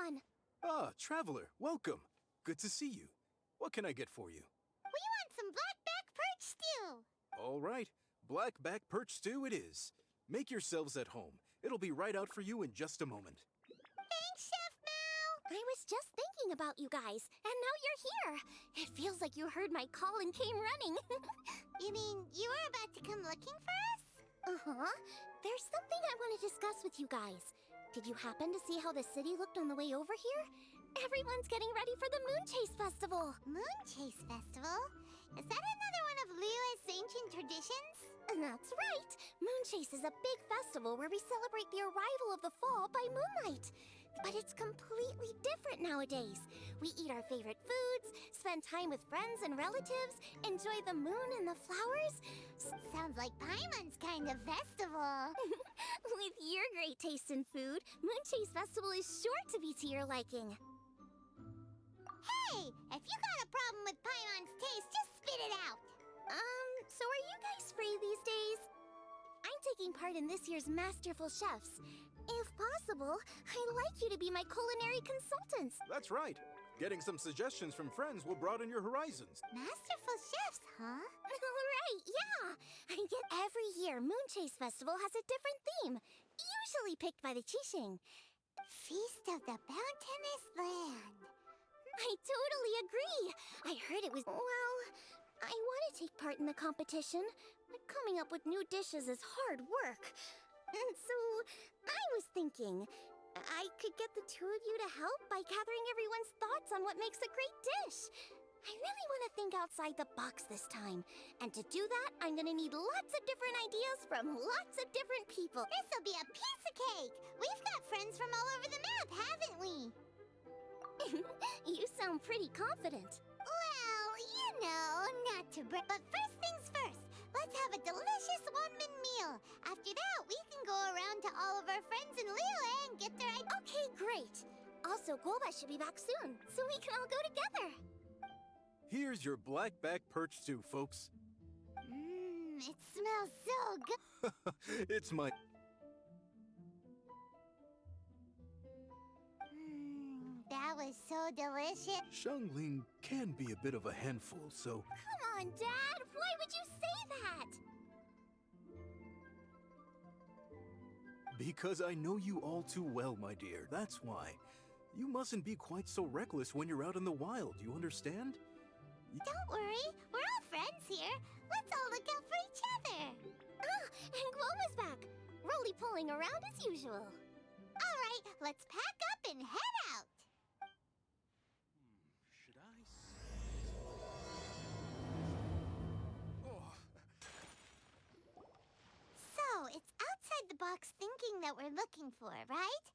on? Ah, traveler, welcome. Good to see you. What can I get for you? We want some blackback perch stew. All right, blackback perch stew it is. Make yourselves at home. It'll be right out for you in just a moment. Thanks, Chef Mal. I was just thinking about you guys, and now you're here. It feels like you heard my call and came running. You mean you were about to come looking for us? Uh-huh. There's something I want to discuss with you guys. Did you happen to see how the city looked on the way over here? Everyone's getting ready for the Moon Chase Festival. Moon Chase Festival? Is that another one of Liyue's ancient traditions? That's right. Moon Chase is a big festival where we celebrate the arrival of the fall by moonlight. But it's completely different nowadays. We eat our favorite foods, spend time with friends and relatives, enjoy the moon and the flowers. Sounds like Paimon's kind of festival. With your great taste in food, Moon Chase Festival is sure to be to your liking. Hey, if you got a problem with Paimon's taste, just spit it out. So are you guys free these days? I'm taking part in this year's Masterful Chefs. If possible, I'd like you to be my culinary consultants. That's right. Getting some suggestions from friends will broaden your horizons. Masterful Chefs, huh? Right, yeah. I get every year Moon Chase Festival has a different theme, usually picked by the Qixing. Feast of the Bounteous Land. I totally agree. I heard it was, well, I want to take part in the competition, but coming up with new dishes is hard work. And so, I was thinking, I could get the two of you to help by gathering everyone's thoughts on what makes a great dish. I really want to think outside the box this time. And to do that, I'm going to need lots of different ideas from lots of different people. This'll be a piece of cake! We've got friends from all over the map, haven't we? You sound pretty confident. Well, you know, not to brag. But first things first, let's have a delicious one-min meal. After that, we can go around to all of our friends in Liyue and get their ideas. Okay, great. Also, Golba should be back soon, so we can all go together. Here's your blackback perch stew, folks. It smells so good. It's my... That was so delicious. Xiangling can be a bit of a handful, so... Come on, Dad. Why would you say that? Because I know you all too well, my dear. That's why. You mustn't be quite so reckless when you're out in the wild, you understand? Don't worry. We're all friends here. Let's all look out for each other. Ah, and Gloma's back. Roly-poling around as usual. All right, let's pack up and head out. Should I Oh. So, it's outside the box thinking that we're looking for, right?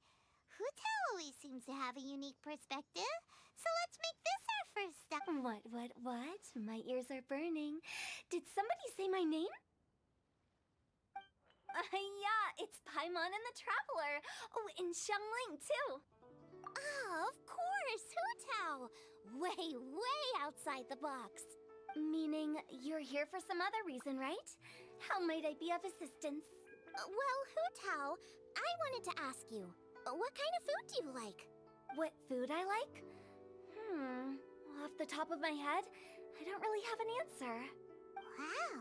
Hutao always seems to have a unique perspective, so let's make this our first stop. What? My ears are burning. Did somebody say my name? Yeah, it's Paimon and the Traveler. Oh, and Xiangling, too. Oh, of course, Hutao. Way outside the box. Meaning you're here for some other reason, right? How might I be of assistance? Well, Hutao, I wanted to ask you, what kind of food do you like? What food I like? Off the top of my head, I don't really have an answer. Wow,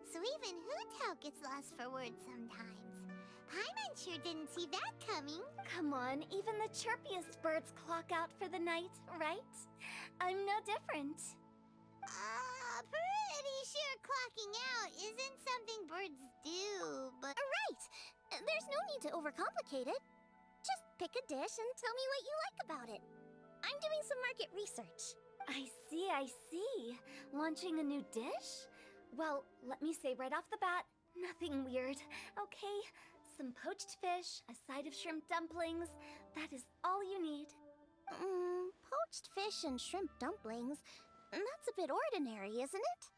so even Hutao gets lost for words sometimes. Paimon sure didn't see that coming. Come on, even the chirpiest birds clock out for the night, right? I'm no different. Pretty sure clocking out isn't something birds do, but... Right! There's no need to overcomplicate it. Just pick a dish and tell me what you like about it. I'm doing some market research. I see. Launching a new dish? Well, let me say right off the bat, nothing weird, okay? Some poached fish, a side of shrimp dumplings. That is all you need. Poached fish and shrimp dumplings? That's a bit ordinary, isn't it?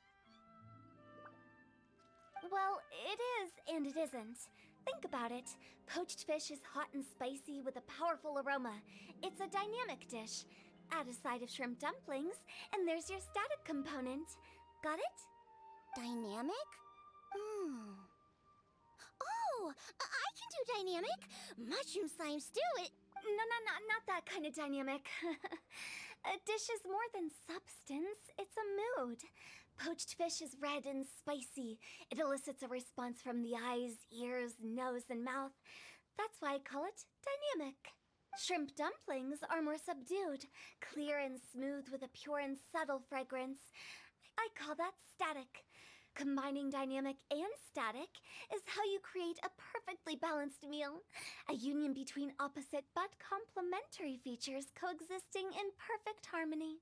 Well, it is and it isn't. Think about it. Poached fish is hot and spicy with a powerful aroma. It's a dynamic dish. Add a side of shrimp dumplings, and there's your static component. Got it? Dynamic? Oh, I can do dynamic. Mushroom slime stew it. Not that kind of dynamic. A dish is more than substance, it's a mood. Poached fish is red and spicy. It elicits a response from the eyes, ears, nose, and mouth. That's why I call it dynamic. Shrimp dumplings are more subdued, clear and smooth with a pure and subtle fragrance. I call that static. Combining dynamic and static is how you create a perfectly balanced meal. A union between opposite but complementary features coexisting in perfect harmony.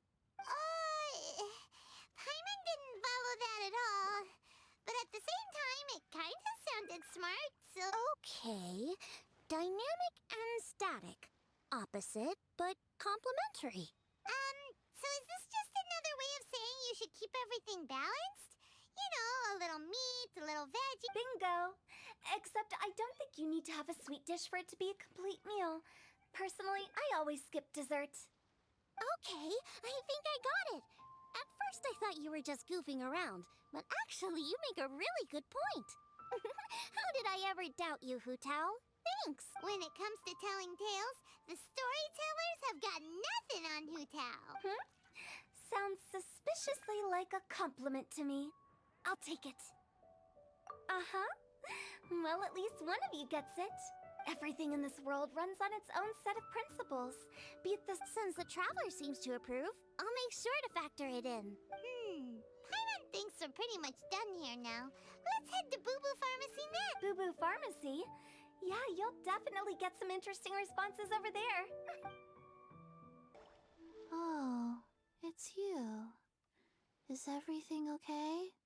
Paimon didn't follow that at all. But at the same time, it kind of sounded smart, so... Okay. Dynamic and static. Opposite, but complementary. So is this just another way of saying you should keep everything balanced? You know, a little meat, a little veggie... Bingo! Except I don't think you need to have a sweet dish for it to be a complete meal. Personally, I always skip dessert. Okay, I think I got it. At first I thought you were just goofing around, but actually you make a really good point. How did I ever doubt you, Hu Tao? Thanks. When it comes to telling tales, the storytellers have got nothing on Hu Tao. Sounds suspiciously like a compliment to me. I'll take it. Uh-huh. Well, at least one of you gets it. Everything in this world runs on its own set of principles. Since the Traveler seems to approve, I'll make sure to factor it in. Paimon thinks we're pretty much done here now. Let's head to Boo Boo Pharmacy next. Boo Boo Pharmacy? Yeah, you'll definitely get some interesting responses over there. Oh, it's you. Is everything okay?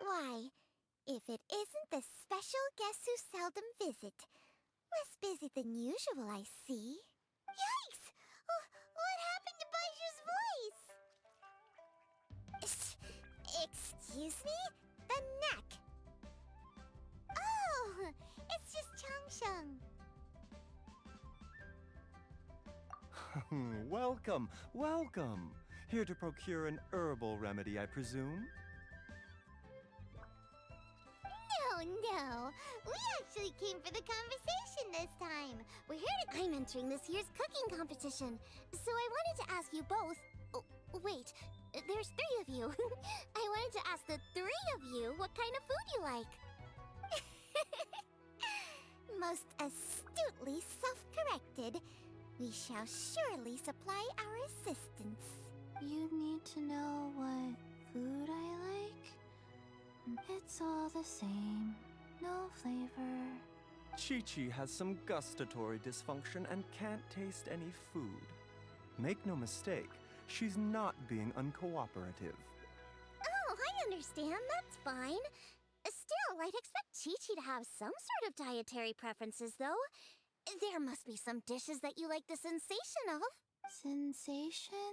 Why, if it isn't the special guest who seldom visit. Less busy than usual, I see. Yikes! What happened to Baishu's voice? Excuse me? The neck. Oh, it's just Changsheng. Welcome, welcome. Here to procure an herbal remedy, I presume? No. We actually came for the conversation this time. We're here to... I'm entering this year's cooking competition. So I wanted to ask you both... Oh, wait, there's 3 of you. I wanted to ask the 3 of you what kind of food you like. Most astutely self-corrected. We shall surely supply our assistance. You need to know what food I like? It's all the same. No flavor. Chi-Chi has some gustatory dysfunction and can't taste any food. Make no mistake, she's not being uncooperative. Oh, I understand. That's fine. Still, I'd expect Chi-Chi to have some sort of dietary preferences, though. There must be some dishes that you like the sensation of. Sensation?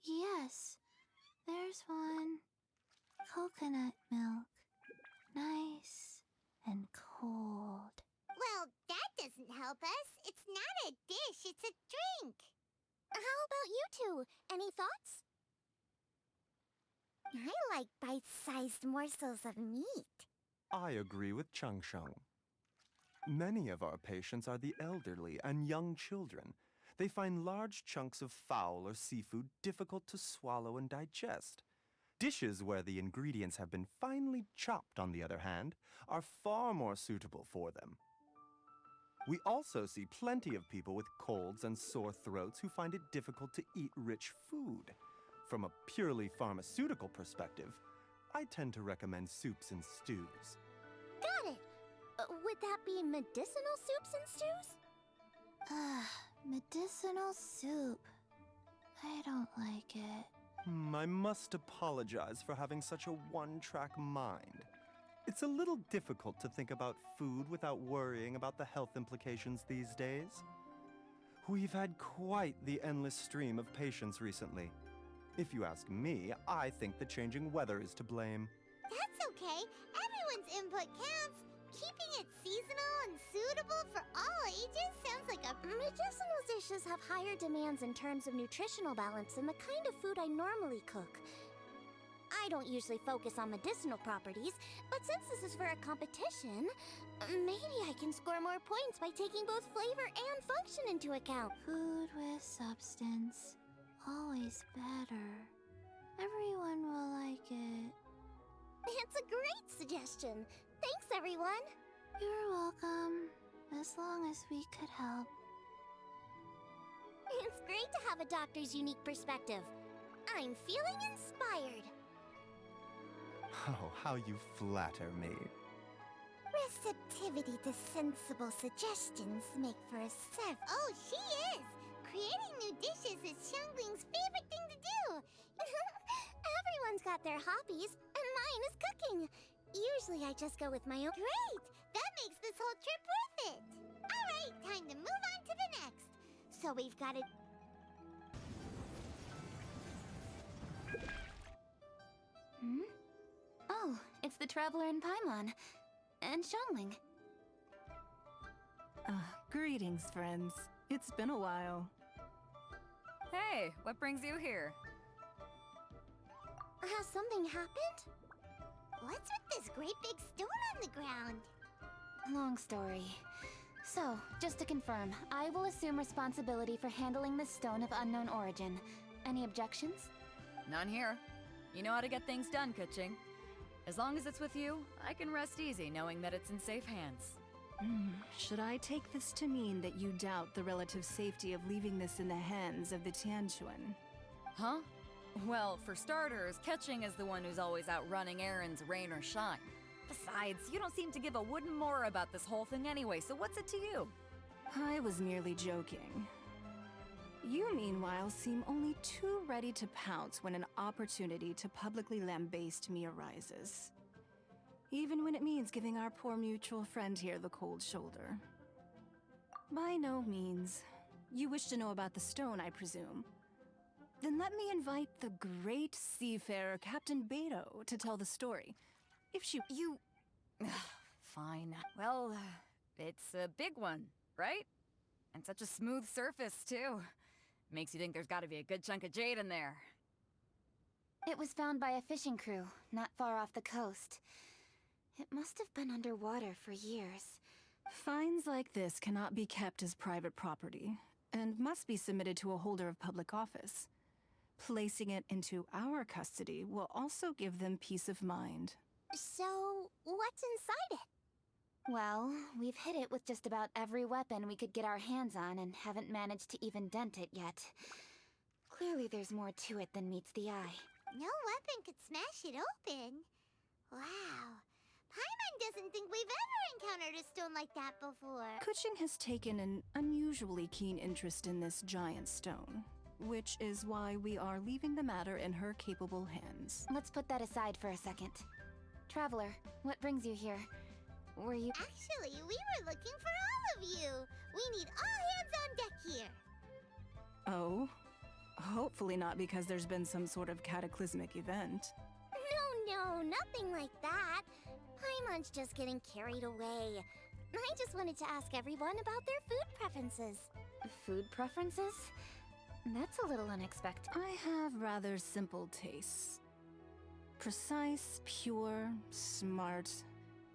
Yes. There's one. Coconut milk. Nice and cold. Well, that doesn't help us. It's not a dish, it's a drink. How about you two? Any thoughts? I like bite-sized morsels of meat. I agree with Changsheng. Many of our patients are the elderly and young children. They find large chunks of fowl or seafood difficult to swallow and digest. Dishes where the ingredients have been finely chopped, on the other hand, are far more suitable for them. We also see plenty of people with colds and sore throats who find it difficult to eat rich food. From a purely pharmaceutical perspective, I tend to recommend soups and stews. Got it. Would that be medicinal soups and stews? Medicinal soup. I don't like it. I must apologize for having such a one-track mind. It's a little difficult to think about food without worrying about the health implications these days. We've had quite the endless stream of patients recently. If you ask me, I think the changing weather is to blame. That's okay. Everyone's input counts. Keeping it seasonal and suitable for all ages sounds like a... Medicinal dishes have higher demands in terms of nutritional balance than the kind of food I normally cook. I don't usually focus on medicinal properties, but since this is for a competition, maybe I can score more points by taking both flavor and function into account. Food with substance. Always better. Everyone will like it. It's a great suggestion. Thanks, everyone. You're welcome. As long as we could help. It's great to have a doctor's unique perspective. I'm feeling inspired. Oh, how you flatter me. Receptivity to sensible suggestions make for a Oh, she is! Creating new dishes is Xiangling's favorite thing to do! Everyone's got their hobbies, and mine is cooking. Usually I just go with my own. Great! That makes this whole trip worth it! Alright, time to move on to the next. So we've got to... Oh, it's the Traveler in Paimon. And Xiangling. Greetings, friends. It's been a while. Hey, what brings you here? Has something happened? What's with this great big stone on the ground? Long story. So, just to confirm, I will assume responsibility for handling this stone of unknown origin. Any objections? None here. You know how to get things done, Kuching. As long as it's with you, I can rest easy knowing that it's in safe hands. Should I take this to mean that you doubt the relative safety of leaving this in the hands of the Tianquan? Huh? Well, for starters, Kuching is the one who's always out running errands, rain or shine. Besides, you don't seem to give a wooden more about this whole thing anyway, so what's it to you? I was merely joking. You, meanwhile, seem only too ready to pounce when an opportunity to publicly lambaste me arises. Even when it means giving our poor mutual friend here the cold shoulder. By no means. You wish to know about the stone, I presume. Then let me invite the great seafarer Captain Beto to tell the story. If she... You... Fine. Well, it's a big one, right? And such a smooth surface, too. Makes you think there's gotta be a good chunk of jade in there. It was found by a fishing crew, not far off the coast. It must have been underwater for years. Finds like this cannot be kept as private property, and must be submitted to a holder of public office. Placing it into our custody will also give them peace of mind. So, what's inside it? Well, we've hit it with just about every weapon we could get our hands on and haven't managed to even dent it yet. Clearly there's more to it than meets the eye. No weapon could smash it open. Wow. Paimon doesn't think we've ever encountered a stone like that before. Kuching has taken an unusually keen interest in this giant stone, which is why we are leaving the matter in her capable hands. Let's put that aside for a second. Traveler, what brings you here? Were you... Actually, we were looking for all of you. We need all hands on deck here. Oh? Hopefully not because there's been some sort of cataclysmic event. No, nothing like that. Paimon's just getting carried away. I just wanted to ask everyone about their food preferences. Food preferences? That's a little unexpected. I have rather simple tastes. Precise, pure, smart,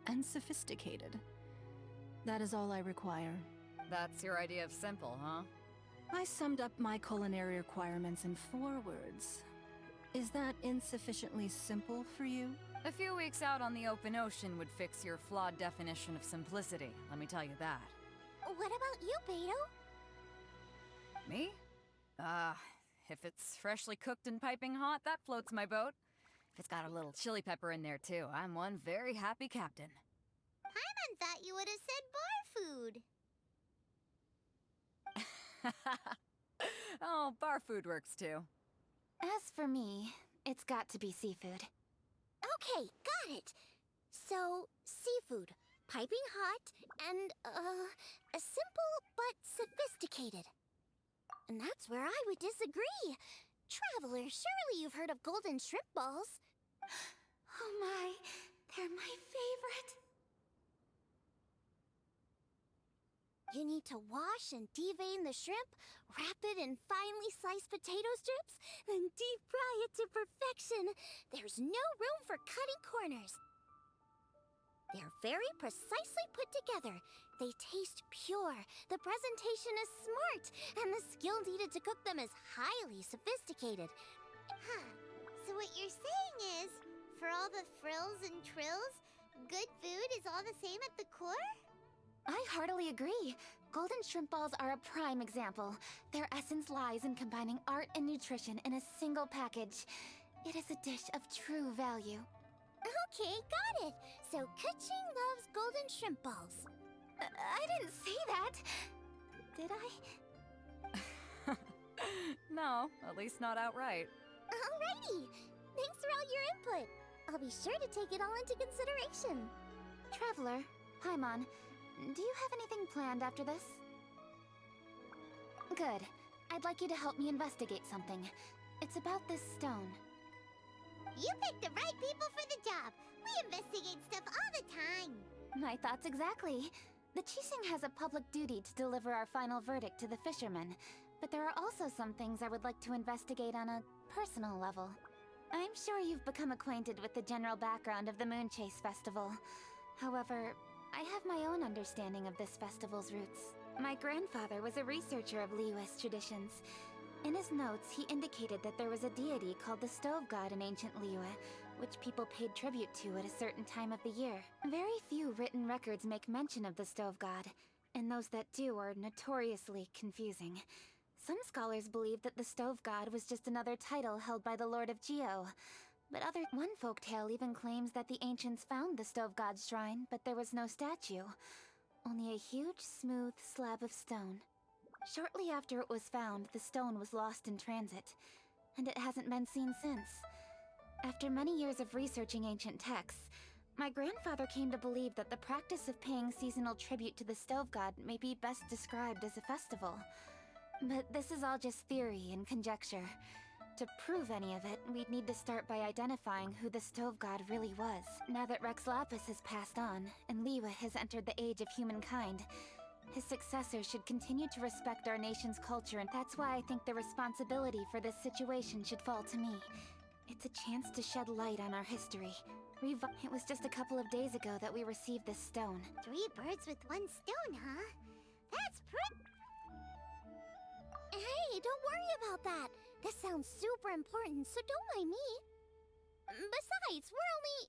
and sophisticated. That is all I require. That's your idea of simple, huh? I summed up my culinary requirements in 4 words. Is that insufficiently simple for you? A few weeks out on the open ocean would fix your flawed definition of simplicity, let me tell you that. What about you, Beto? Me? If it's freshly cooked and piping hot, that floats my boat. If it's got a little chili pepper in there too, I'm one very happy captain. Paimon thought you would have said bar food. Oh, bar food works too. As for me, it's got to be seafood. Okay, got it. So, seafood, piping hot, and, simple but sophisticated. And that's where I would disagree. Traveler, surely you've heard of golden shrimp balls. Oh my, they're my favorite. You need to wash and devein the shrimp, wrap it in finely sliced potato strips, then deep fry it to perfection. There's no room for cutting corners. They're very precisely put together. They taste pure, the presentation is smart, and the skill needed to cook them is highly sophisticated. Huh. So what you're saying is, for all the frills and trills, good food is all the same at the core? I heartily agree. Golden shrimp balls are a prime example. Their essence lies in combining art and nutrition in a single package. It is a dish of true value. Okay, got it. So Kuching loves golden shrimp balls. I didn't say that. Did I? No, at least not outright. Alrighty. Thanks for all your input. I'll be sure to take it all into consideration. Traveler, Paimon, do you have anything planned after this? Good. I'd like you to help me investigate something. It's about this stone. You picked the right people for the job. We investigate stuff all the time. My thoughts exactly. The Qixing has a public duty to deliver our final verdict to the fishermen, but there are also some things I would like to investigate on a personal level. I'm sure you've become acquainted with the general background of the Moonchase Festival. However, I have my own understanding of this festival's roots. My grandfather was a researcher of Liyue's traditions. In his notes, he indicated that there was a deity called the Stove God in ancient Liyue, which people paid tribute to at a certain time of the year. Very few written records make mention of the Stove God, and those that do are notoriously confusing. Some scholars believe that the Stove God was just another title held by the Lord of Geo. But one folktale even claims that the ancients found the Stove God's shrine, but there was no statue. Only a huge, smooth slab of stone. Shortly after it was found, the stone was lost in transit, and it hasn't been seen since. After many years of researching ancient texts, my grandfather came to believe that the practice of paying seasonal tribute to the Stove God may be best described as a festival. But this is all just theory and conjecture. To prove any of it, we'd need to start by identifying who the Stove God really was. Now that Rex Lapis has passed on, and Liyue has entered the age of humankind, his successor should continue to respect our nation's culture, and that's why I think the responsibility for this situation should fall to me. It's a chance to shed light on our history. It was just a couple of days ago that we received this stone. 3 birds with 1 stone, huh? That's pretty. Hey, don't worry about that. This sounds super important, so don't mind me. Besides, we're only...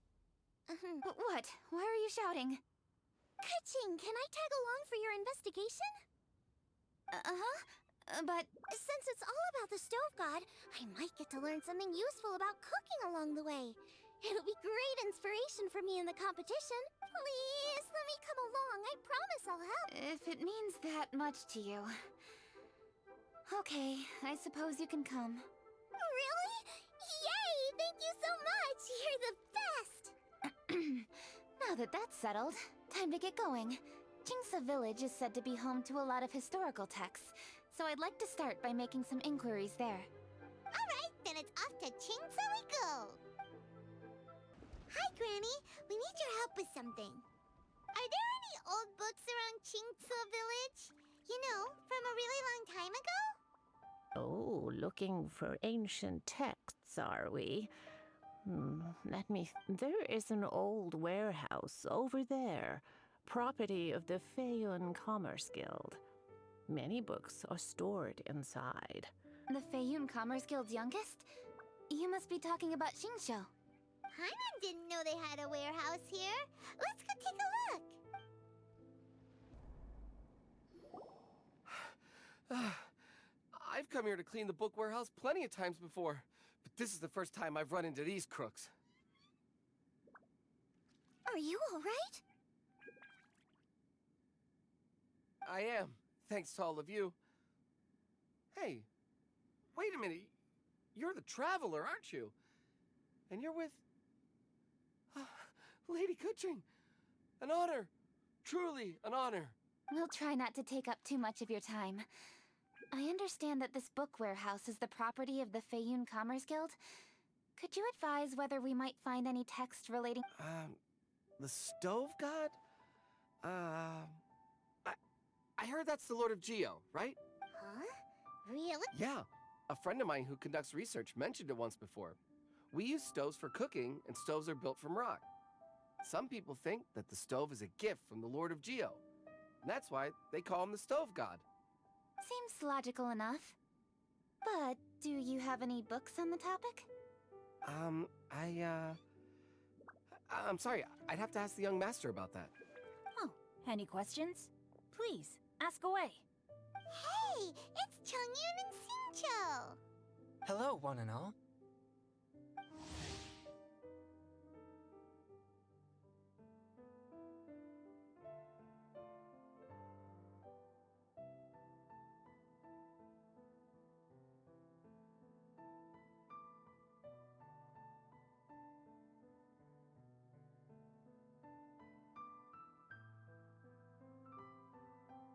What? Why are you shouting? Kuching, can I tag along for your investigation? But... Since it's all about the Stove God, I might get to learn something useful about cooking along the way. It'll be great inspiration for me in the competition. Please, let me come along. I promise I'll help. If it means that much to you... Okay, I suppose you can come. Really? Yay! Thank you so much! You're the best! Now that that's settled, time to get going. Jingsa Village is said to be home to a lot of historical texts, so I'd like to start by making some inquiries there. Alright, then it's off to Qingsa we go! Hi, Granny. We need your help with something. Are there any old books around Qingsa Village? You know, from a really long time ago? Oh, looking for ancient texts, are we? There is an old warehouse over there, property of the Feiyun Commerce Guild. Many books are stored inside. The Feiyun Commerce Guild's youngest? You must be talking about Xingqiu. Paimon didn't know they had a warehouse here. Let's go take a look. I've come here to clean the book warehouse plenty of times before, but this is the first time I've run into these crooks. Are you alright? I am, thanks to all of you. Hey, wait a minute. You're the traveler, aren't you? And you're with... Lady Kuching. An honor. Truly an honor. We'll try not to take up too much of your time. I understand that this book warehouse is the property of the Feiyun Commerce Guild. Could you advise whether we might find any text relating... The Stove God? I I heard that's the Lord of Geo, right? Huh? Really? Yeah. A friend of mine who conducts research mentioned it once before. We use stoves for cooking, and stoves are built from rock. Some people think that the stove is a gift from the Lord of Geo. And that's why they call him the Stove God. Seems logical enough. But do you have any books on the topic? I'm sorry, I'd have to ask the young master about that. Oh, any questions? Please, ask away. Hey, it's Chongyun and Xingqiu. Hello, one and all.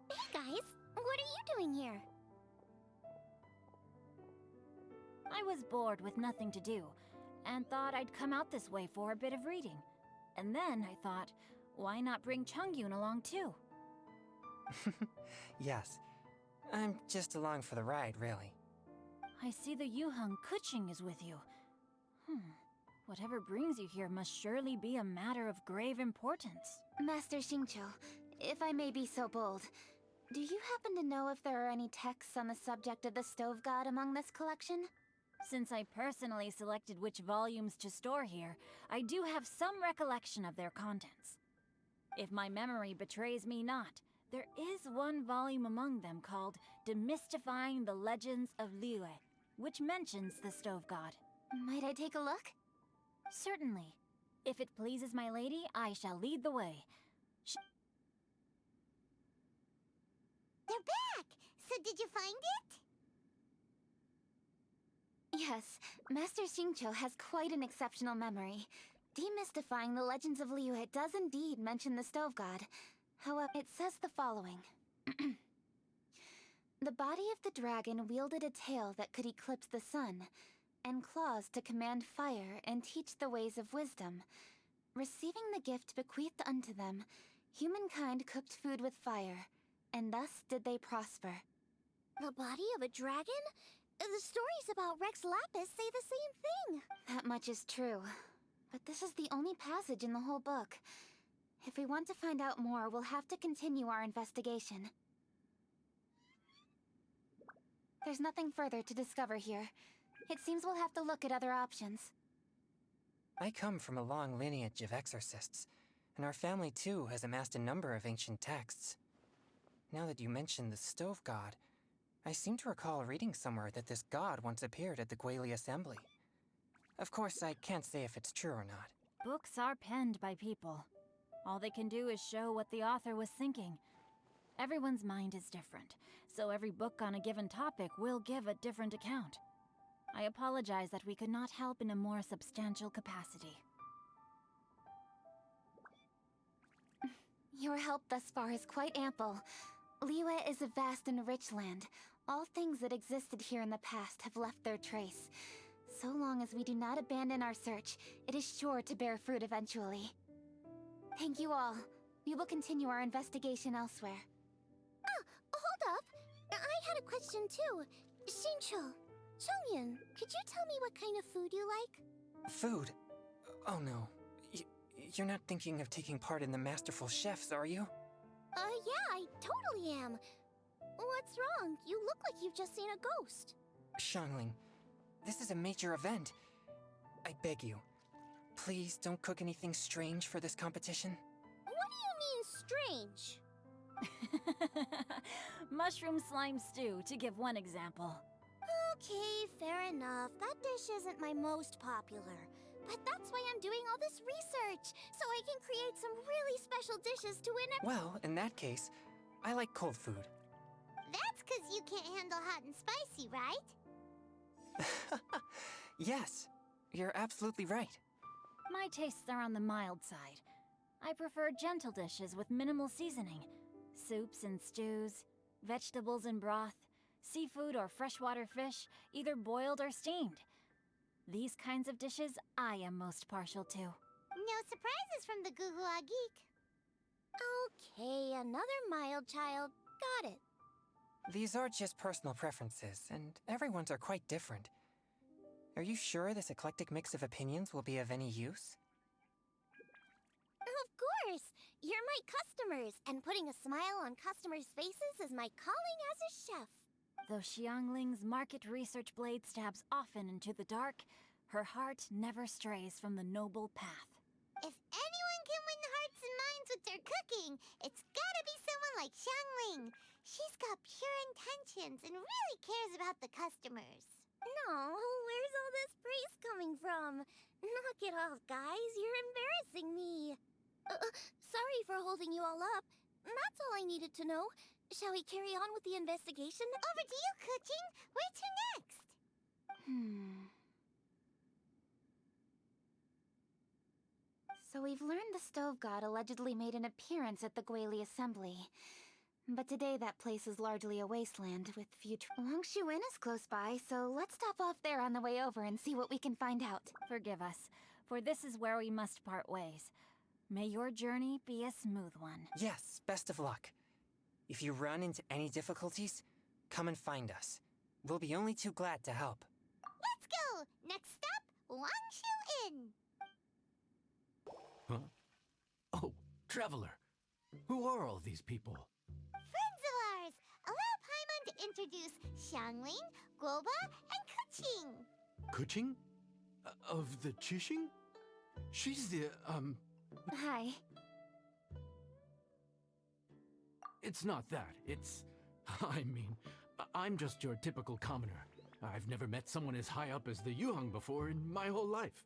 Hey guys, what are you doing here? I was bored with nothing to do, and thought I'd come out this way for a bit of reading. And then I thought, why not bring Chongyun along too? Yes. I'm just along for the ride, really. I see the Yuheng Kuching is with you. Whatever brings you here must surely be a matter of grave importance. Master Xingqiu, if I may be so bold, do you happen to know if there are any texts on the subject of the Stove God among this collection? Since I personally selected which volumes to store here, I do have some recollection of their contents. If my memory betrays me not, there is one volume among them called Demystifying the Legends of Liyue, which mentions the Stove God. Might I take a look? Certainly. If it pleases my lady, I shall lead the way. They're back! So did you find it? Yes, Master Xingqiu has quite an exceptional memory. Demystifying the Legends of Liyue does indeed mention the Stove God. However, it says the following. The body of the dragon wielded a tail that could eclipse the sun, and claws to command fire and teach the ways of wisdom. Receiving the gift bequeathed unto them, humankind cooked food with fire, and thus did they prosper. The body of a dragon? The stories about Rex Lapis say the same thing. That much is true. But this is the only passage in the whole book. If we want to find out more, we'll have to continue our investigation. There's nothing further to discover here. It seems we'll have to look at other options. I come from a long lineage of exorcists, and our family too has amassed a number of ancient texts. Now that you mention the Stove God, I seem to recall reading somewhere that this god once appeared at the Guili Assembly. Of course, I can't say if it's true or not. Books are penned by people. All they can do is show what the author was thinking. Everyone's mind is different, so every book on a given topic will give a different account. I apologize that we could not help in a more substantial capacity. Your help thus far is quite ample. Liyue is a vast and rich land. All things that existed here in the past have left their trace. So long as we do not abandon our search, it is sure to bear fruit eventually. Thank you all. We will continue our investigation elsewhere. Hold up. I had a question too. Xingqiu, Chongyun, could you tell me what kind of food you like? Food? Oh no. You're not thinking of taking part in the Masterful Chefs, are you? Yeah, I totally am. What's wrong? You look like you've just seen a ghost. Xiangling, this is a major event. I beg you, please don't cook anything strange for this competition. What do you mean, strange? Mushroom slime stew, to give one example. Okay, fair enough. That dish isn't my most popular. But that's why I'm doing all this research, so I can create some really special dishes to win. Well, in that case, I like cold food. That's because you can't handle hot and spicy, right? Yes, you're absolutely right. My tastes are on the mild side. I prefer gentle dishes with minimal seasoning. Soups and stews, vegetables and broth, seafood or freshwater fish, either boiled or steamed. These kinds of dishes I am most partial to. No surprises from the Guhua Geek. Okay, another mild child. Got it. These are just personal preferences, and everyone's are quite different. Are you sure this eclectic mix of opinions will be of any use? Of course! You're my customers, and putting a smile on customers' faces is my calling as a chef. Though Xiangling's market research blade stabs often into the dark, her heart never strays from the noble path. If anyone can win hearts and minds with their cooking, it's gotta be someone like Xiangling. She's got pure intentions and really cares about the customers. No, where's all this praise coming from? Knock it off, guys. You're embarrassing me. Sorry for holding you all up. That's all I needed to know. Shall we carry on with the investigation? Over to you, Cooking. Where to next? So we've learned the Stove God allegedly made an appearance at the Guili Assembly. But today that place is largely a wasteland with few Longshu Inn is close by, so let's stop off there on the way over and see what we can find out. Forgive us, for this is where we must part ways. May your journey be a smooth one. Yes, best of luck. If you run into any difficulties, come and find us. We'll be only too glad to help. Let's go! Next stop, Longshu Inn. Huh? Oh, Traveler. Who are all these people? Friends of ours. Allow Paimon to introduce Xiangling, Guoba, and Kuching. Kuching? Of the Chishing? She's the, Hi. It's not that. It's... I mean, I'm just your typical commoner. I've never met someone as high up as the Yuheng before in my whole life.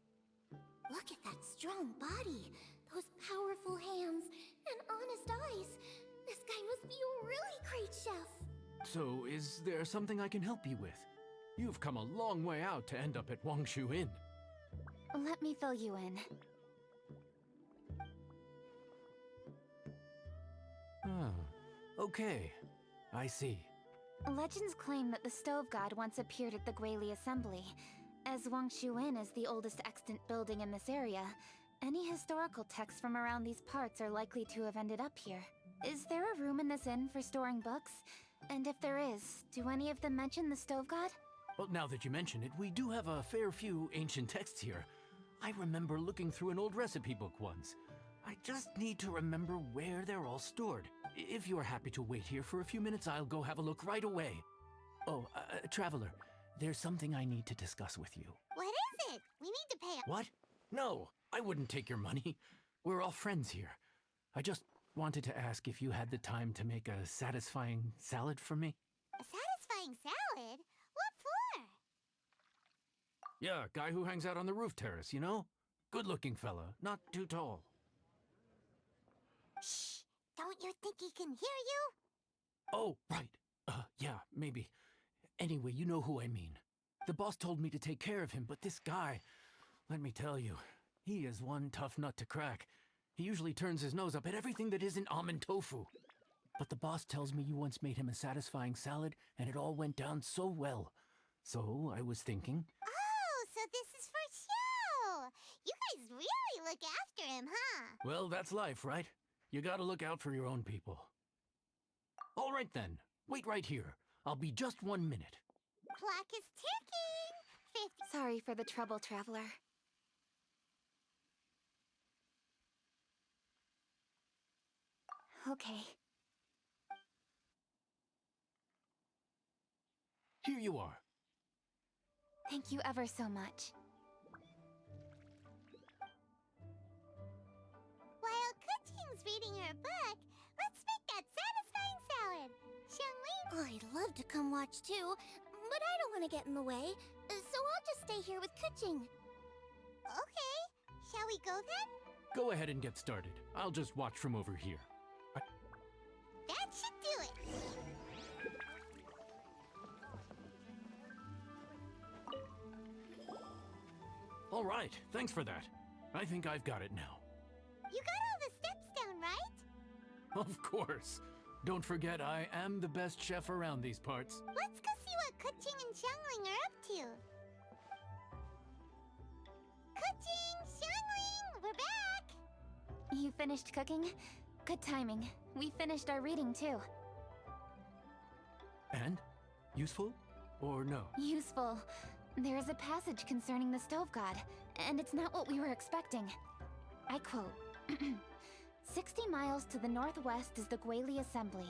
Look at that strong body, those powerful hands, and honest eyes. This guy must be a really great chef. So, is there something I can help you with? You've come a long way out to end up at Wangshu Inn. Let me fill you in. Oh, okay. I see. Legends claim that the Stove God once appeared at the Guili Assembly. As Wangshu Inn is the oldest extant building in this area, any historical texts from around these parts are likely to have ended up here. Is there a room in this inn for storing books? And if there is, do any of them mention the Stove God? Well, now that you mention it, we do have a fair few ancient texts here. I remember looking through an old recipe book once. I just need to remember where they're all stored. If you are happy to wait here for a few minutes, I'll go have a look right away. Oh, Traveler, there's something I need to discuss with you. What is it? We need to pay What? No, I wouldn't take your money. We're all friends here. I just wanted to ask if you had the time to make a satisfying salad for me. a satisfying salad? What for? Yeah, guy who hangs out on the roof terrace, you know? Good-looking fella, not too tall. Shh! Don't you think he can hear you? Oh, right. Yeah, maybe. Anyway, you know who I mean. The boss told me to take care of him, but this guy, let me tell you, he is one tough nut to crack. He usually turns his nose up at everything that isn't almond tofu. But the boss tells me you once made him a satisfying salad, and it all went down so well. So I was thinking... Oh, so this is for show! You guys really look after him, huh? Well, that's life, right? You gotta look out for your own people. All right then, wait right here. I'll be just 1 minute. Clock is ticking! 50... Sorry for the trouble, Traveler. Okay. Here you are. Thank you ever so much. While Kuching's reading her book, let's make that satisfying salad. Xiangling... I'd love to come watch too, but I don't want to get in the way, so I'll just stay here with Kuching. Okay, shall we go then? Go ahead and get started. I'll just watch from over here. That should do it. All right, thanks for that. I think I've got it now. You got all the steps down, right? Of course. Don't forget, I am the best chef around these parts. Let's go see what Kuching and Xiangling are up to. Kuching! Xiangling! We're back! You finished cooking? Good timing. We finished our reading too. And? Useful? Or no? Useful. There is a passage concerning the stove god, and it's not what we were expecting. I quote, 60 miles to the northwest is the Gwali Assembly.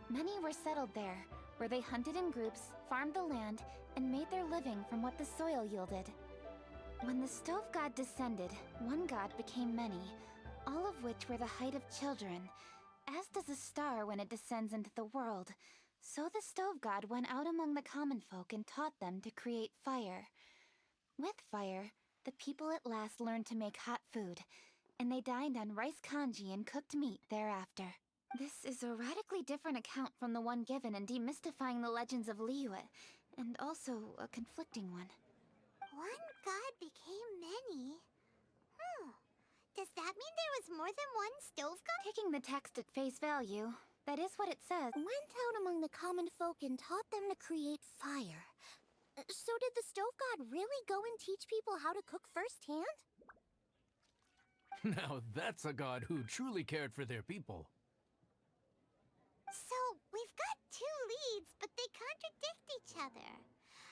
Many were settled there, where they hunted in groups, farmed the land, and made their living from what the soil yielded. When the stove god descended, one god became many, all of which were the height of children. As does a star when it descends into the world, so the stove god went out among the common folk and taught them to create fire. With fire, the people at last learned to make hot food, and they dined on rice congee and cooked meat thereafter. This is a radically different account from the one given in Demystifying the Legends of Liyue, and also a conflicting one. One god became many? Does that mean there was more than one stove god? Taking the text at face value, that is what it says. Went out among the common folk and taught them to create fire. So did the stove god really go and teach people how to cook firsthand? Now that's a god who truly cared for their people. So, we've got two leads, but they contradict each other.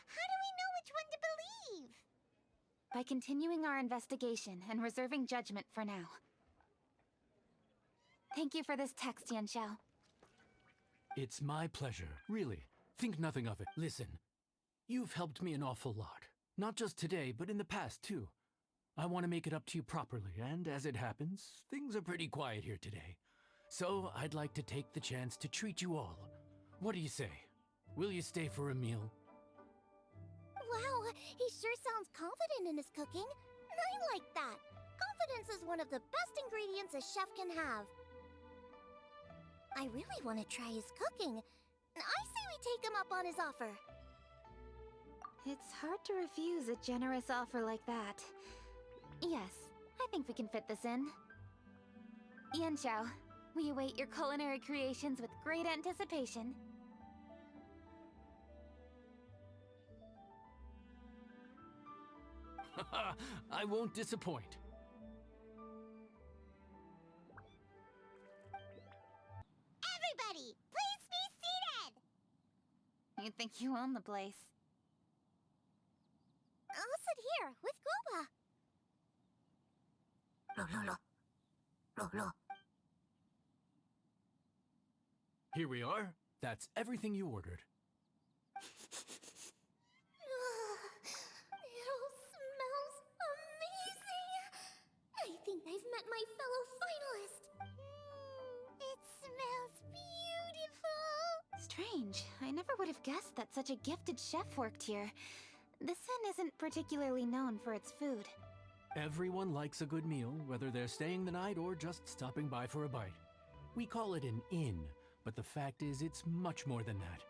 How do we know which one to believe? By continuing our investigation and reserving judgment for now. Thank you for this text, Yanxiao. It's my pleasure, really. Think nothing of it. Listen, you've helped me an awful lot. Not just today, but in the past, too. I want to make it up to you properly, and as it happens, things are pretty quiet here today. So, I'd like to take the chance to treat you all. What do you say? Will you stay for a meal? Wow, he sure sounds confident in his cooking. I like that. Confidence is one of the best ingredients a chef can have. I really want to try his cooking. I say we take him up on his offer. It's hard to refuse a generous offer like that. Yes, I think we can fit this in. Yanxiao, we await your culinary creations with great anticipation. I won't disappoint. Everybody, please be seated! You think you own the place. I'll sit here with Guoba. Here we are. That's everything you ordered. It all smells amazing. I think I've met my fellow finalist. It smells beautiful. Strange. I never would have guessed that such a gifted chef worked here. This inn isn't particularly known for its food. Everyone likes a good meal, whether they're staying the night or just stopping by for a bite. We call it an inn, but the fact is it's much more than that.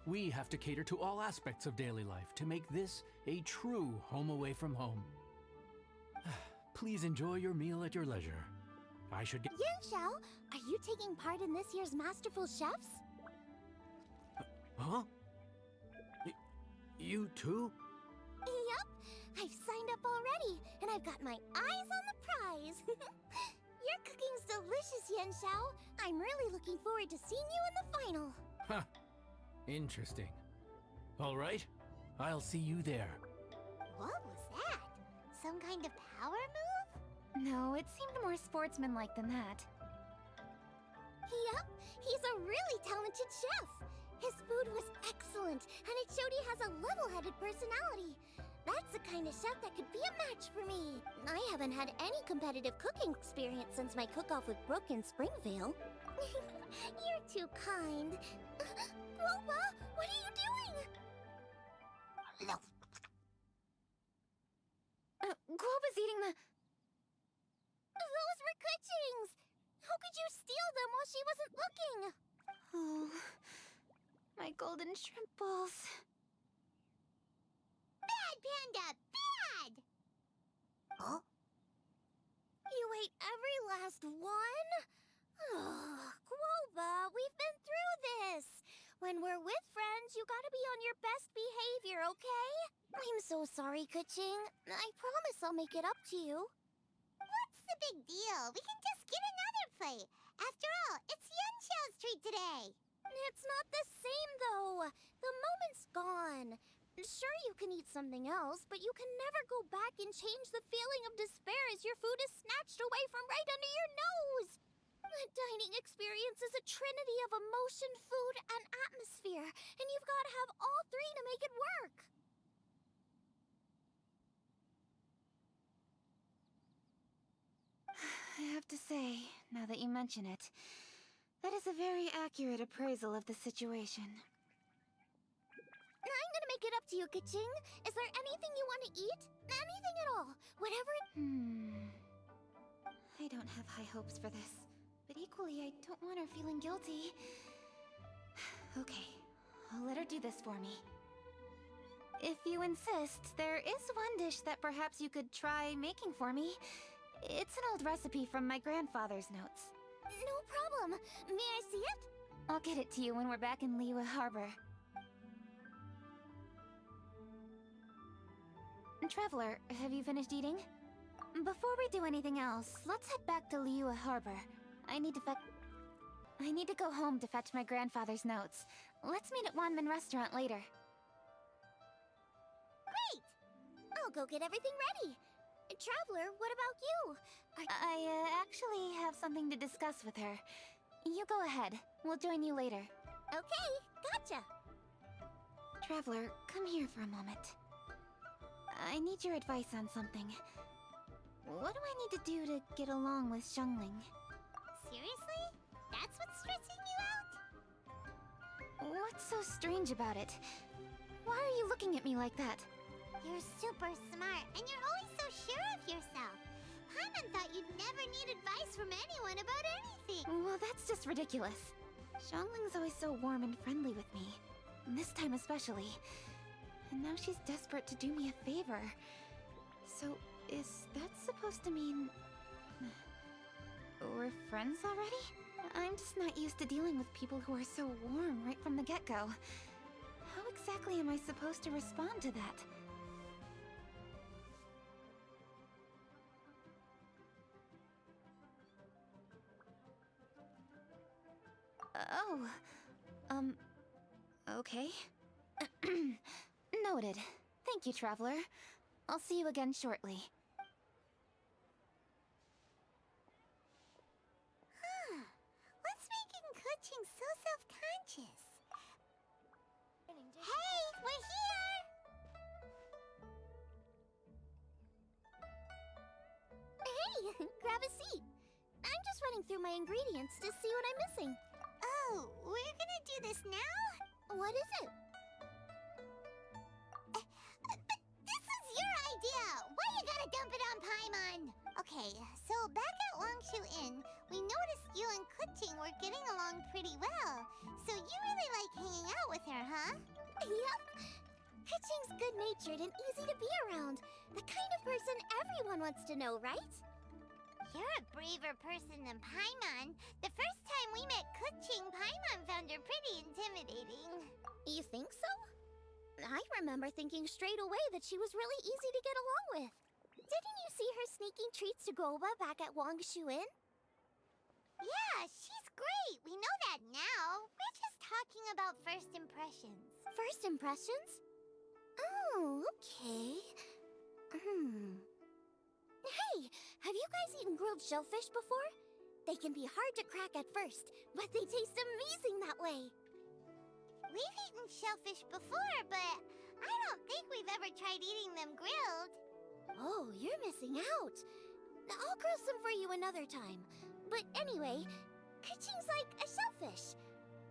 We have to cater to all aspects of daily life to make this a true home away from home. Please enjoy your meal at your leisure. I should get... Yanxiao, are you taking part in this year's Masterful Chefs? Huh? You too? Yep, I've signed up already, and I've got my eyes on the prize. Your cooking's delicious, Yanxiao. I'm really looking forward to seeing you in the final. Huh. Interesting. All right, I'll see you there. What was that? Some kind of power move? No, it seemed more sportsmanlike than that. Yep, he's a really talented chef. His food was excellent, and it showed he has a level-headed personality. That's the kind of chef that could be a match for me. I haven't had any competitive cooking experience since my cook-off with Brooke in Springvale. You're too kind. Guoba, what are you doing? Guoba's eating the... Those were Kuching's! How could you steal them while she wasn't looking? Oh, my golden shrimp balls. Bad Panda, bad! Huh? You ate every last one? Guoba, we've been through this. When we're with friends, you gotta be on your best behavior, okay? I'm so sorry, Kuching. I promise I'll make it up to you. What's the big deal? We can just get another plate. After all, it's Yanxiao's treat today. It's not the same, though. The moment's gone. Sure, you can eat something else, but you can never go back and change the feeling of despair as your food is snatched away from right under your nose. The dining experience is a trinity of emotion, food, and atmosphere, and you've got to have all three to make it work. I have to say, now that you mention it, that is a very accurate appraisal of the situation. I'm gonna make it up to you, Kaching. Is there anything you want to eat? Anything at all. Whatever it... I don't have high hopes for this, but equally I don't want her feeling guilty. Okay, I'll let her do this for me. If you insist, there is one dish that perhaps you could try making for me. It's an old recipe from my grandfather's notes. No problem. May I see it? I'll get it to you when we're back in Liyue Harbor. Traveler, have you finished eating? Before we do anything else, let's head back to Liyue Harbor. I need to go home to fetch my grandfather's notes. Let's meet at Wanmin Restaurant later. Great! I'll go get everything ready. Traveler, what about you? I actually have something to discuss with her. You go ahead. We'll join you later. Okay, gotcha. Traveler, come here for a moment. I need your advice on something. What do I need to do to get along with Xiangling? Seriously? That's what's stressing you out? What's so strange about it? Why are you looking at me like that? You're super smart, and you're always so sure of yourself. Paimon thought you'd never need advice from anyone about anything. Well, that's just ridiculous. Xiangling's always so warm and friendly with me. And this time especially. And now she's desperate to do me a favor. So, is that supposed to mean... we're friends already? I'm just not used to dealing with people who are so warm right from the get-go. How exactly am I supposed to respond to that? Okay. Noted. Thank you, Traveler. I'll see you again shortly. What's making Kuching so self-conscious? Hey, we're here! Hey, grab a seat. I'm just running through my ingredients to see what I'm missing. Oh, we're gonna do this now? What is it? But this is your idea! Why you gotta dump it on Paimon? Okay, so back at Wangshu Inn, we noticed you and Kuching were getting along pretty well. So you really like hanging out with her, huh? Yep. Kuching's good-natured and easy to be around. The kind of person everyone wants to know, right? You're a braver person than Paimon. The first time we met Kuching, Paimon found her pretty intimidating. You think so? I remember thinking straight away that she was really easy to get along with. Didn't you see her sneaking treats to Goba back at Wangshu Inn? Yeah, she's great. We know that now. We're just talking about first impressions. First impressions? Oh, okay. Hey, have you guys eaten grilled shellfish before? They can be hard to crack at first, but they taste amazing that way. We've eaten shellfish before, but I don't think we've ever tried eating them grilled. Oh, you're missing out. I'll grill some for you another time. But anyway, Kuching's like a shellfish.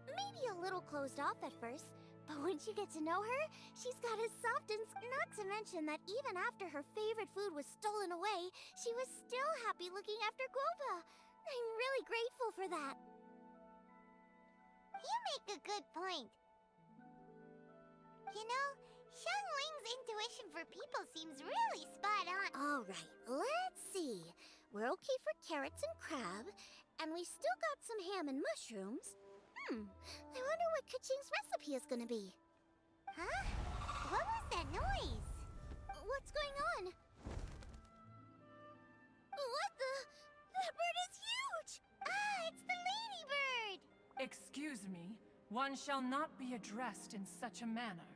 Maybe a little closed off at first, but once you get to know her, she's got a soft and... Not to mention that even after her favorite food was stolen away, she was still happy looking after Goba. I'm really grateful for that. You make a good point. You know, Xiangling's intuition for people seems really spot on. All right, let's see. We're okay for carrots and crab, and we still got some ham and mushrooms. I wonder what Kuching's recipe is gonna be. Huh? What was that noise? What's going on? What the? That bird is huge! Ah, it's the ladybird! Excuse me, One shall not be addressed in such a manner.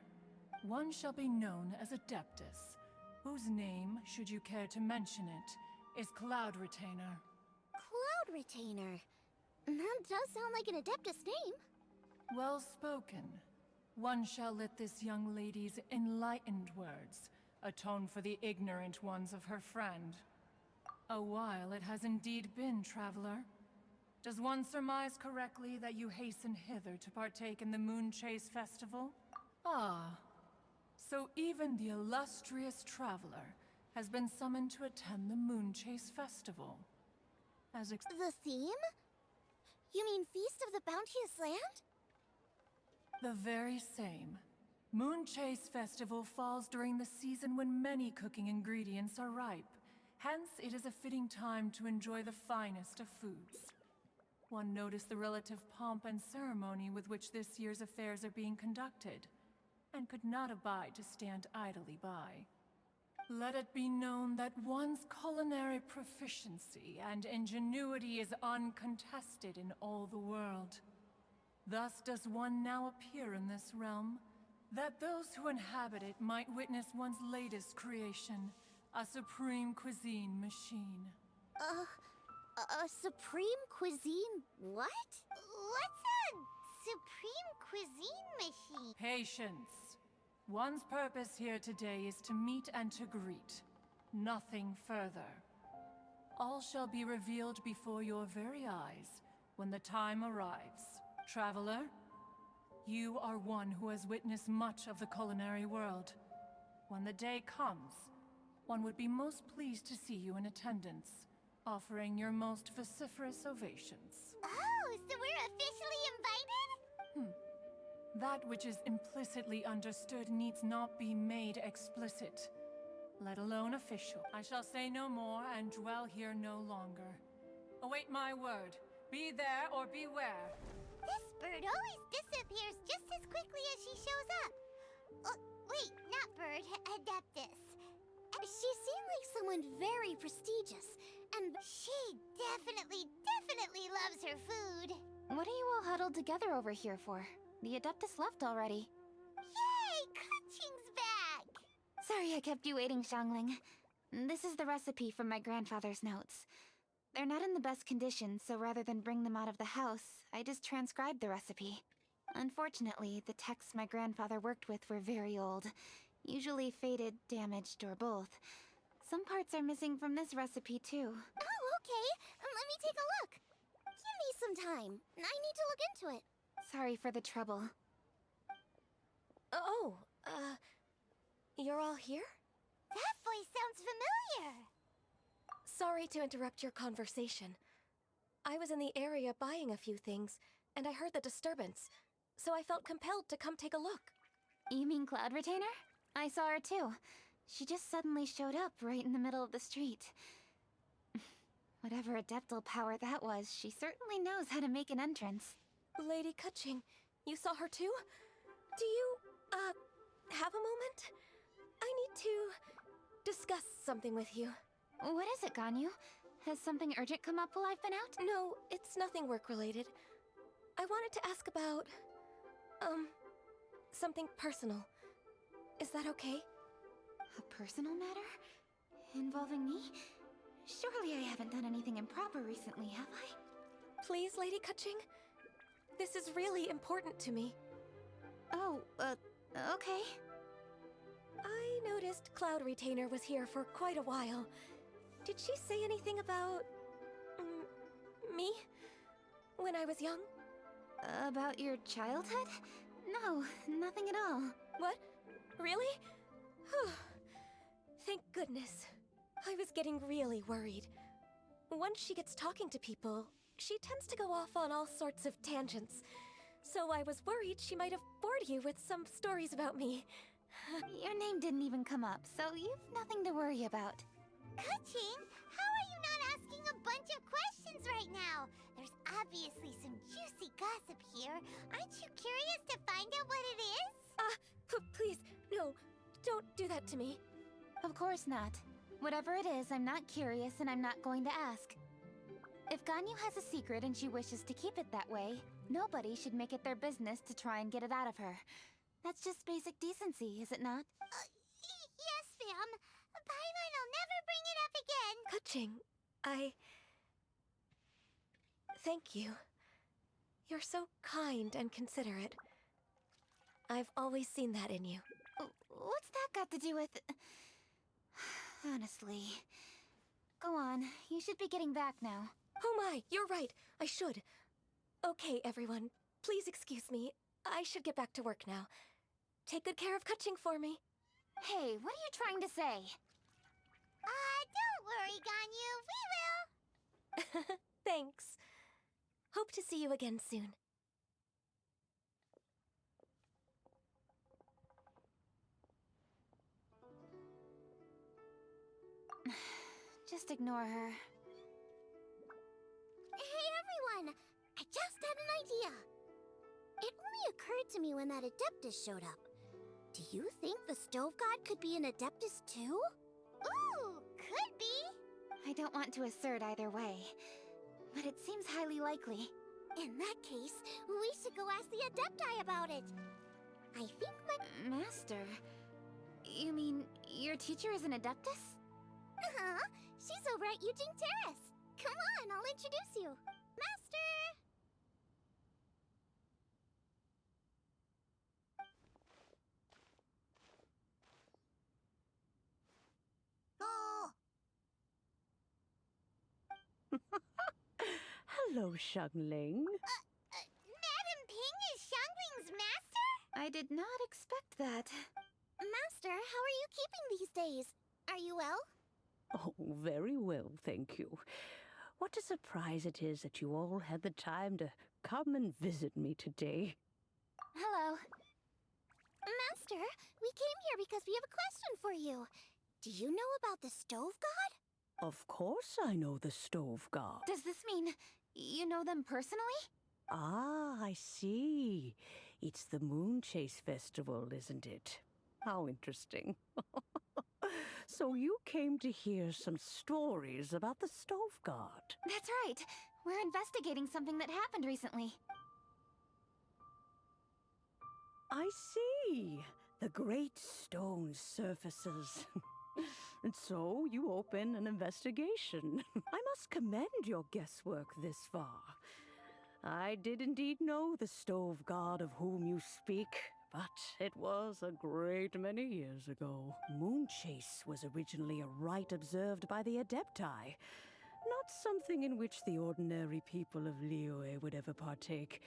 One shall be known as Adeptus, whose name, should you care to mention it, is Cloud Retainer. Cloud Retainer. That does sound like an Adeptus name. Well spoken. One shall let this young lady's enlightened words atone for the ignorant ones of her friend. A while it has indeed been, traveler. Does one surmise correctly that you hasten hither to partake in the Moon Chase Festival? Ah, so even the illustrious traveler has been summoned to attend the Moon Chase Festival. The theme? You mean Feast of the Bounteous Land? The very same. Moon Chase Festival falls during the season when many cooking ingredients are ripe. Hence, it is a fitting time to enjoy the finest of foods. One noticed the relative pomp and ceremony with which this year's affairs are being conducted, and could not abide to stand idly by. Let it be known that one's culinary proficiency and ingenuity is uncontested in all the world. Thus does one now appear in this realm, that those who inhabit it might witness one's latest creation, a supreme cuisine machine. A supreme cuisine what? What's a supreme cuisine machine? Patience. One's purpose here today is to meet and to greet. Nothing further. All shall be revealed before your very eyes when the time arrives. Traveler, you are one who has witnessed much of the culinary world. When the day comes, one would be most pleased to see you in attendance, offering your most vociferous ovations. Oh, so we're officially invited? That which is implicitly understood needs not be made explicit, let alone official. I shall say no more and dwell here no longer. Await my word. Be there or beware. This bird always disappears just as quickly as she shows up. Oh, wait, not bird, Adeptus. She seemed like someone very prestigious, and She definitely loves her food. What are you all huddled together over here for? The Adeptus left already. Yay, Kuching's back! Sorry I kept you waiting, Xiangling. This is the recipe from my grandfather's notes. They're not in the best condition, so rather than bring them out of the house, I just transcribed the recipe. Unfortunately, the texts my grandfather worked with were very old, usually faded, damaged, or both. Some parts are missing from this recipe, too. oh, okay. Let me take a look. Give me some time. I need to look into it. Sorry for the trouble. You're all here? That voice sounds familiar. Sorry to interrupt your conversation. I was in the area buying a few things, and I heard the disturbance, so I felt compelled to come take a look. You mean Cloud Retainer? I saw her too. She just suddenly showed up right in the middle of the street. Whatever adeptal power that was, she certainly knows how to make an entrance. Lady Kuching, you saw her too? Do you, have a moment? I need to discuss something with you. What is it, Ganyu? Has something urgent come up while I've been out? No, it's nothing work-related. I wanted to ask about, something personal. Is that okay? A personal matter? Involving me? Surely I haven't done anything improper recently, have I? Please, Lady Kuching? This is really important to me. Oh, okay. I noticed Cloud Retainer was here for quite a while. Did she say anything about... me? When I was young? About your childhood? No, nothing at all. What? Really? Whew. Thank goodness. I was getting really worried. Once she gets talking to people, she tends to go off on all sorts of tangents. So I was worried she might have bored you with some stories about me. Your name didn't even come up, so you've nothing to worry about. Kuching, how are you not asking a bunch of questions right now? There's obviously some juicy gossip here. Aren't you curious to find out what it is? Please, no, don't do that to me. Of course not. Whatever it is, I'm not curious and I'm not going to ask. If Ganyu has a secret and she wishes to keep it that way, Nobody should make it their business to try and get it out of her. That's just basic decency, is it not? Yes, ma'am. Paimon will never bring it up again. Kuching, thank you. You're so kind and considerate. I've always seen that in you. What's that got to do with... Honestly. Go on, you should be getting back now. Oh my, you're right. I should. Okay, everyone. Please excuse me. I should get back to work now. Take good care of Kuching for me. Hey, what are you trying to say? Don't worry, Ganyu. We will. Thanks. Hope to see you again soon. Just ignore her. Hey everyone! I just had an idea. It only occurred to me when that Adeptus showed up. Do you think the Stove God could be an Adeptus too? Ooh, could be. I don't want to assert either way, but it seems highly likely. In that case, we should go ask the Adepti about it. I think Master? You mean your teacher is an Adeptus? Uh-huh. She's over at Yujing Terrace. Come on, I'll introduce you. Master! Hello, Xiangling. Madam Ping is Xiangling's master? I did not expect that. Master, how are you keeping these days? Are you well? Oh, very well, thank you. What a surprise it is that you all had the time to come and visit me today. Hello. Master, we came here because we have a question for you. Do you know about the Stove God? Of course I know the Stove God. Does this mean you know them personally? Ah, I see. It's the Moon Chase Festival, isn't it? How interesting. So you came to hear some stories about the Stove God. That's right. We're investigating something that happened recently. I see. The great stone surfaces. And so you open an investigation. I must commend your guesswork this far. I did indeed know the Stove God of whom you speak, but it was a great many years ago. Moonchase was originally a rite observed by the Adepti, not something in which the ordinary people of Liyue would ever partake.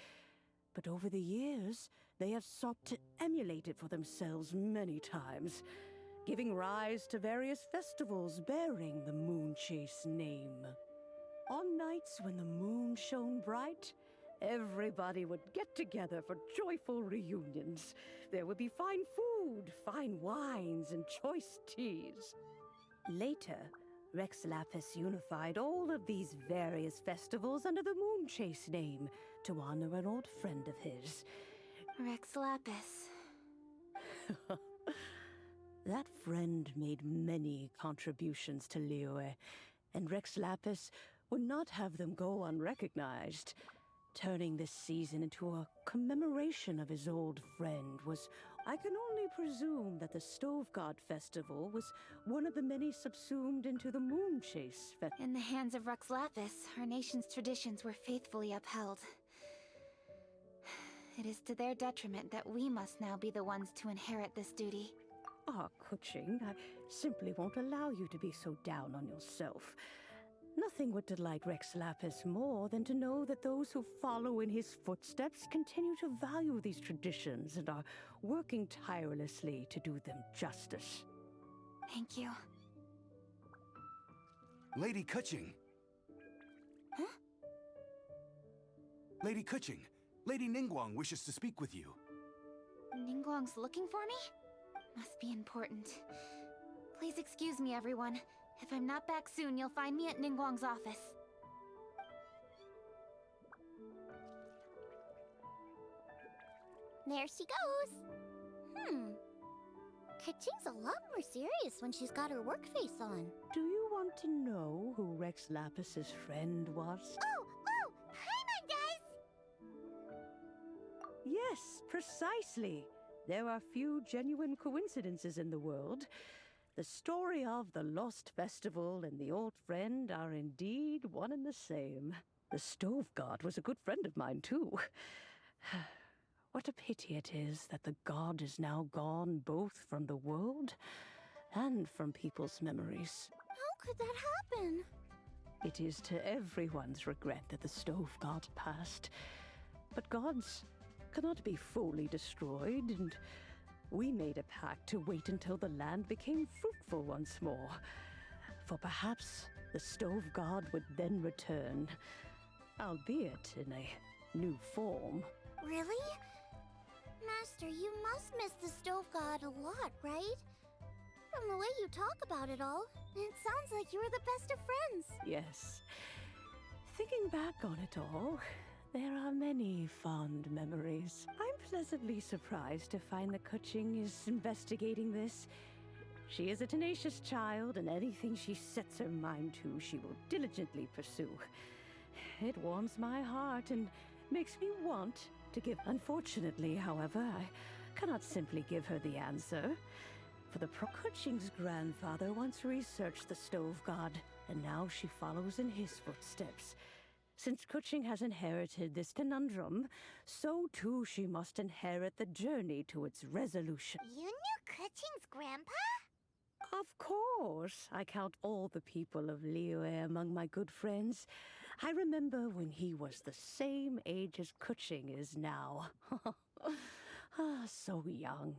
But over the years, they have sought to emulate it for themselves many times, giving rise to various festivals bearing the Moonchase name. On nights when the moon shone bright, everybody would get together for joyful reunions. There would be fine food, fine wines, and choice teas. Later, Rex Lapis unified all of these various festivals under the Moonchase name to honor an old friend of his. Rex Lapis. That friend made many contributions to Liyue, and Rex Lapis would not have them go unrecognized. Turning this season into a commemoration of his old friend was, I can only presume that the Stove God Festival was one of the many subsumed into the Moonchase Festival. In the hands of Rex Lapis, our nation's traditions were faithfully upheld. It is to their detriment that we must now be the ones to inherit this duty. Ah, Kuching, I simply won't allow you to be so down on yourself. Nothing would delight Rex Lapis more than to know that those who follow in his footsteps continue to value these traditions and are working tirelessly to do them justice. Thank you. Lady Kuching. Huh? Lady Kuching, Lady Ningguang wishes to speak with you. Ningguang's looking for me? Must be important. Please excuse me, everyone. If I'm not back soon, you'll find me at Ningguang's office. There she goes. Kuching's a lot more serious when she's got her work face on. Do you want to know who Rex Lapis's friend was? Oh, Paimon does! Yes, precisely. There are few genuine coincidences in the world. The story of the Lost Festival and the Old Friend are indeed one and the same. The Stove God was a good friend of mine, too. What a pity it is that the god is now gone both from the world and from people's memories. How could that happen? It is to everyone's regret that the Stove God passed. But gods cannot be fully destroyed, and we made a pact to wait until the land became fruitful once more. For perhaps the Stove God would then return, albeit in a new form. Really? Master, you must miss the Stove God a lot, right? From the way you talk about it all, it sounds like you were the best of friends. Yes. Thinking back on it all, there are many fond memories. I'm pleasantly surprised to find that Kuching is investigating this. She is a tenacious child, and anything she sets her mind to, she will diligently pursue. It warms my heart and makes me want to give. Unfortunately, however, I cannot simply give her the answer. For the Kuching's grandfather once researched the Stove God, and now she follows in his footsteps. Since Kuching has inherited this conundrum, so too she must inherit the journey to its resolution. You knew Kuching's grandpa? Of course. I count all the people of Liyue among my good friends. I remember when he was the same age as Kuching is now. So young.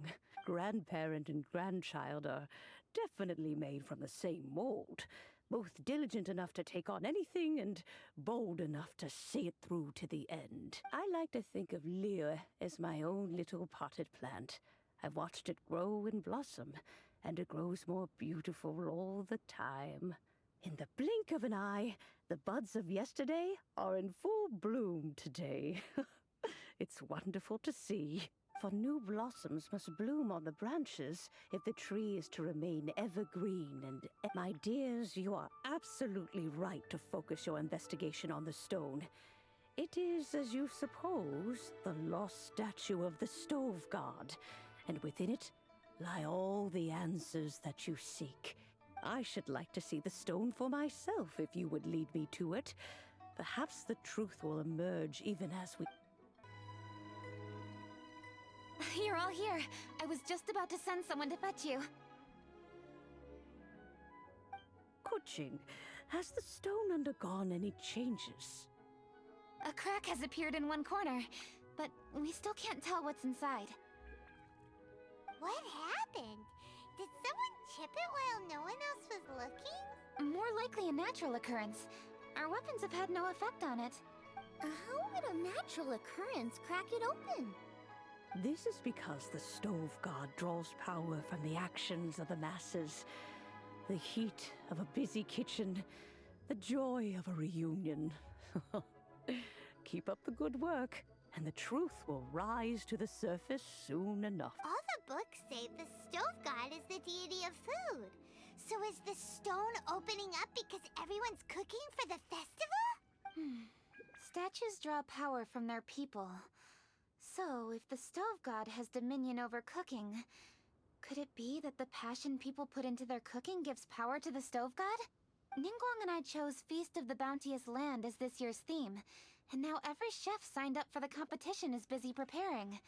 Grandparent and grandchild are definitely made from the same mold. Both diligent enough to take on anything and bold enough to see it through to the end. I like to think of Liyue as my own little potted plant. I've watched it grow and blossom, and it grows more beautiful all the time. In the blink of an eye, the buds of yesterday are in full bloom today. It's wonderful to see. For new blossoms must bloom on the branches if the tree is to remain evergreen and... My dears, you are absolutely right to focus your investigation on the stone. It is, as you suppose, the lost statue of the Stove God, and within it lie all the answers that you seek. I should like to see the stone for myself if you would lead me to it. Perhaps the truth will emerge even as we... You're all here. I was just about to send someone to fetch you. Kuching, has the stone undergone any changes? A crack has appeared in one corner, but we still can't tell what's inside. What happened? Did someone chip it while no one else was looking? More likely a natural occurrence. Our weapons have had no effect on it. How would a natural occurrence crack it open? This is because the Stove God draws power from the actions of the masses. The heat of a busy kitchen, the joy of a reunion. Keep up the good work, and the truth will rise to the surface soon enough. All the books say the Stove God is the deity of food. So is the stone opening up because everyone's cooking for the festival? Statues draw power from their people. So, if the Stove God has dominion over cooking, could it be that the passion people put into their cooking gives power to the Stove God? Ningguang and I chose Feast of the Bounteous Land as this year's theme, and now every chef signed up for the competition is busy preparing.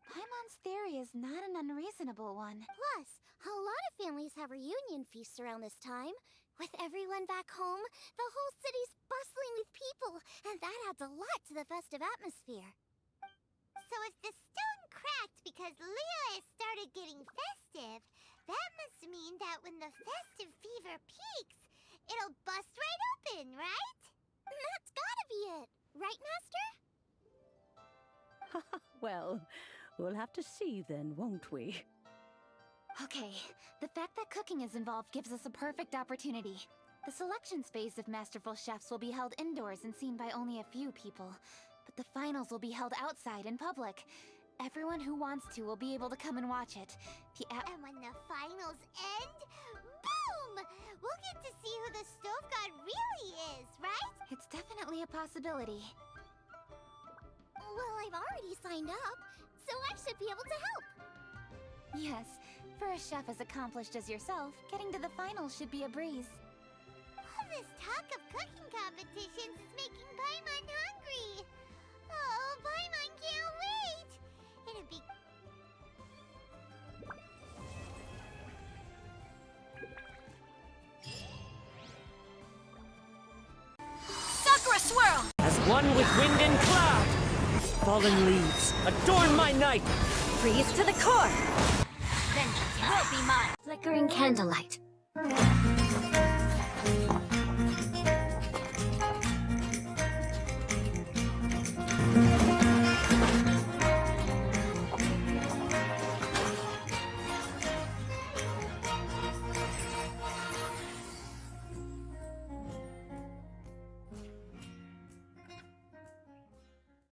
Paimon's theory is not an unreasonable one. Plus, a lot of families have reunion feasts around this time. With everyone back home, the whole city's bustling with people, and that adds a lot to the festive atmosphere. So if the stone cracked because Liyue started getting festive, that must mean that when the festive fever peaks, it'll bust right open, right? That's gotta be it. Right, Master? Well, we'll have to see then, won't we? Okay, the fact that cooking is involved gives us a perfect opportunity. The selections phase of Masterful Chefs will be held indoors and seen by only a few people. But the finals will be held outside in public. Everyone who wants to will be able to come and watch it. And when the finals end, boom! We'll get to see who the Stove God really is, right? It's definitely a possibility. Well, I've already signed up, so I should be able to help. Yes, for a chef as accomplished as yourself, getting to the finals should be a breeze. All this talk of cooking competitions is making Paimon hungry. Oh, Paimon can't wait! It'll be... Sakura Swirl! As one with wind and cloud! Fallen leaves, adorn my night! Freeze to the core! Vengeance will be mine! Flickering candlelight.